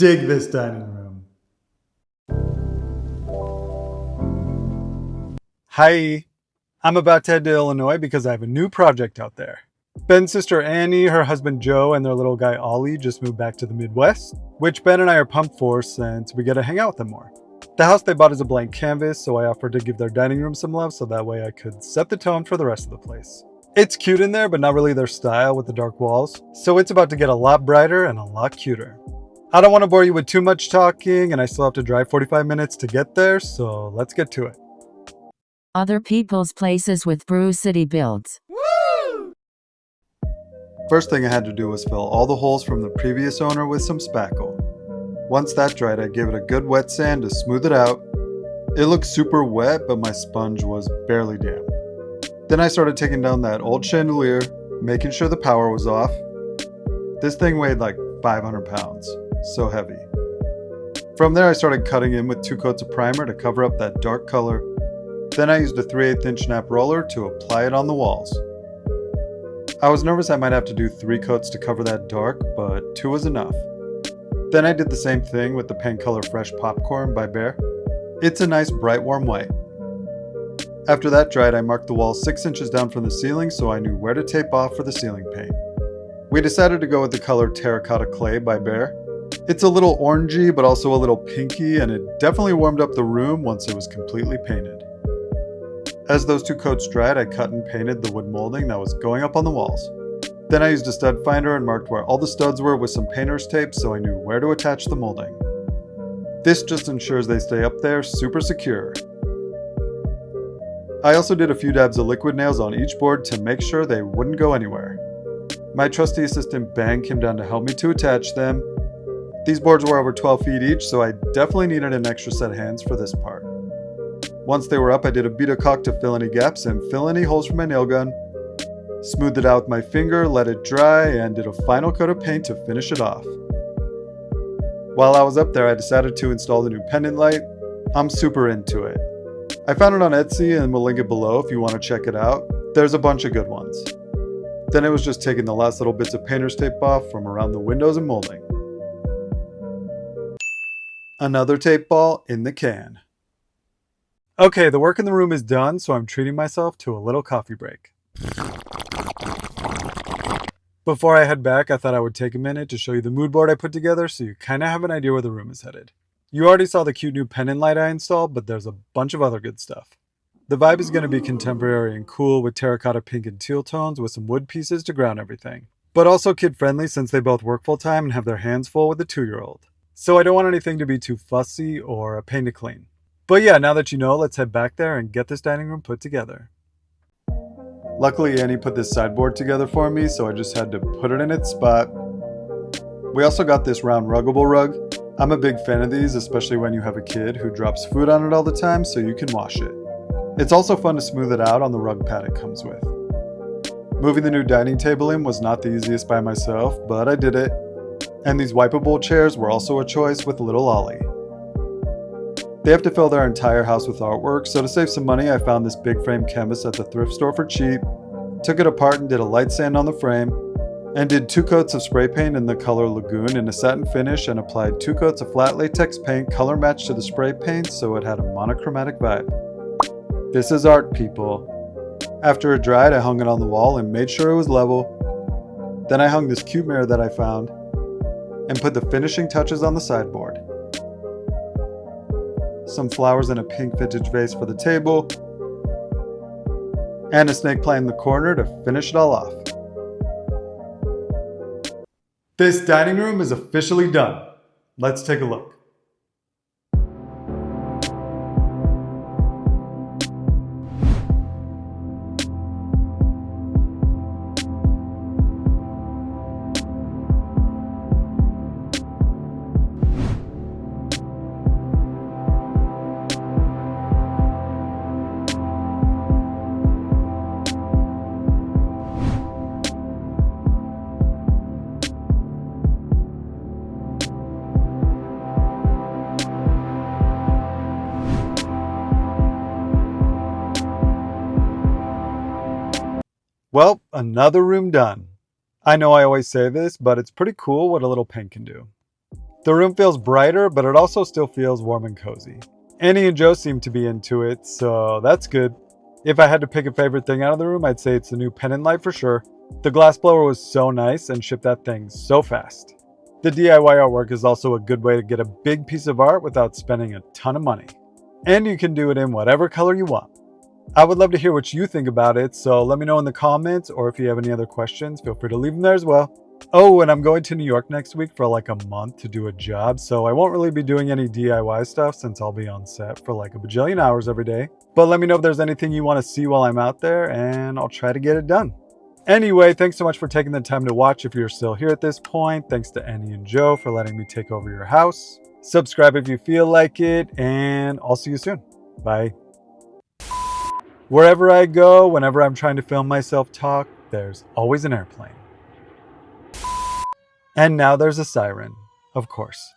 Dig this dining room. Hi, I'm about to head to Illinois because I have a new project out there. Ben's sister Annie, her husband Joe, and their little guy Ollie just moved back to the Midwest, which Ben and I are pumped for since we get to hang out with them more. The house they bought is a blank canvas, so I offered to give their dining room some love so that way I could set the tone for the rest of the place. It's cute in there, but not really their style with the dark walls, so it's about to get a lot brighter and a lot cuter. I don't want to bore you with too much talking, and I still have to drive 45 minutes to get there, so let's get to it. Other people's places with Brew City builds. First thing I had to do was fill all the holes from the previous owner with some spackle. Once that dried, I gave it a good wet sand to smooth it out. It looked super wet, but my sponge was barely damp. Then I started taking down that old chandelier, making sure the power was off. This thing weighed like 500 pounds, so heavy. From there I started cutting in with 2 coats of primer to cover up that dark color. Then I used a 3/8 inch nap roller to apply it on the walls. I was nervous I might have to do 3 coats to cover that dark, but 2 was enough. Then I did the same thing with the Paint Color Fresh Popcorn by Behr. It's a nice bright warm white. After that dried, I marked the walls 6 inches down from the ceiling so I knew where to tape off for the ceiling paint. We decided to go with the color Terracotta Clay by Behr. It's a little orangey but also a little pinky, and it definitely warmed up the room once it was completely painted. As those 2 coats dried, I cut and painted the wood molding that was going up on the walls. Then I used a stud finder and marked where all the studs were with some painter's tape so I knew where to attach the molding. This just ensures they stay up there super secure. I also did a few dabs of liquid nails on each board to make sure they wouldn't go anywhere. My trusty assistant Ben came down to help me to attach them. These boards were over 12 feet each, so I definitely needed an extra set of hands for this part. Once they were up, I did a bead of caulk to fill any gaps and fill any holes from my nail gun. Smoothed it out with my finger, let it dry, and did a final coat of paint to finish it off. While I was up there, I decided to install the new pendant light. I'm super into it. I found it on Etsy and will link it below if you want to check it out. There's a bunch of good ones. Then it was just taking the last little bits of painter's tape off from around the windows and molding. Another tape ball in the can. Okay, the work in the room is done, so I'm treating myself to a little coffee break. Before I head back, I thought I would take a minute to show you the mood board I put together so you kind of have an idea where the room is headed. You already saw the cute new pendant light I installed, but there's a bunch of other good stuff. The vibe is going to be contemporary and cool with terracotta pink and teal tones with some wood pieces to ground everything. But also kid-friendly since they both work full-time and have their hands full with the 2-year-old. So I don't want anything to be too fussy or a pain to clean. But yeah, now that you know, let's head back there and get this dining room put together. Luckily, Annie put this sideboard together for me, so I just had to put it in its spot. We also got this round ruggable rug. I'm a big fan of these, especially when you have a kid who drops food on it all the time, so you can wash it. It's also fun to smooth it out on the rug pad it comes with. Moving the new dining table in was not the easiest by myself, but I did it. And these wipeable chairs were also a choice with little Ollie. They have to fill their entire house with artwork, so to save some money I found this big frame canvas at the thrift store for cheap, took it apart and did a light sand on the frame, and did 2 coats of spray paint in the color Lagoon in a satin finish and applied 2 coats of flat latex paint color matched to the spray paint so it had a monochromatic vibe. This is art, people. After it dried, I hung it on the wall and made sure it was level. Then I hung this cute mirror that I found and put the finishing touches on the sideboard. Some flowers in a pink vintage vase for the table, and a snake plant in the corner to finish it all off. This dining room is officially done. Let's take a look. Well, another room done. I know I always say this, but it's pretty cool what a little paint can do. The room feels brighter, but it also still feels warm and cozy. Annie and Joe seem to be into it, so that's good. If I had to pick a favorite thing out of the room, I'd say it's the new pennant light for sure. The glass blower was so nice and shipped that thing so fast. The DIY artwork is also a good way to get a big piece of art without spending a ton of money. And you can do it in whatever color you want. I would love to hear what you think about it, so let me know in the comments, or if you have any other questions, feel free to leave them there as well. Oh, and I'm going to New York next week for like a month to do a job, so I won't really be doing any DIY stuff since I'll be on set for like a bajillion hours every day. But let me know if there's anything you want to see while I'm out there, and I'll try to get it done. Anyway, thanks so much for taking the time to watch if you're still here at this point. Thanks to Annie and Joe for letting me take over your house. Subscribe if you feel like it, and I'll see you soon. Bye. Wherever I go, whenever I'm trying to film myself talk, there's always an airplane. And now there's a siren, of course.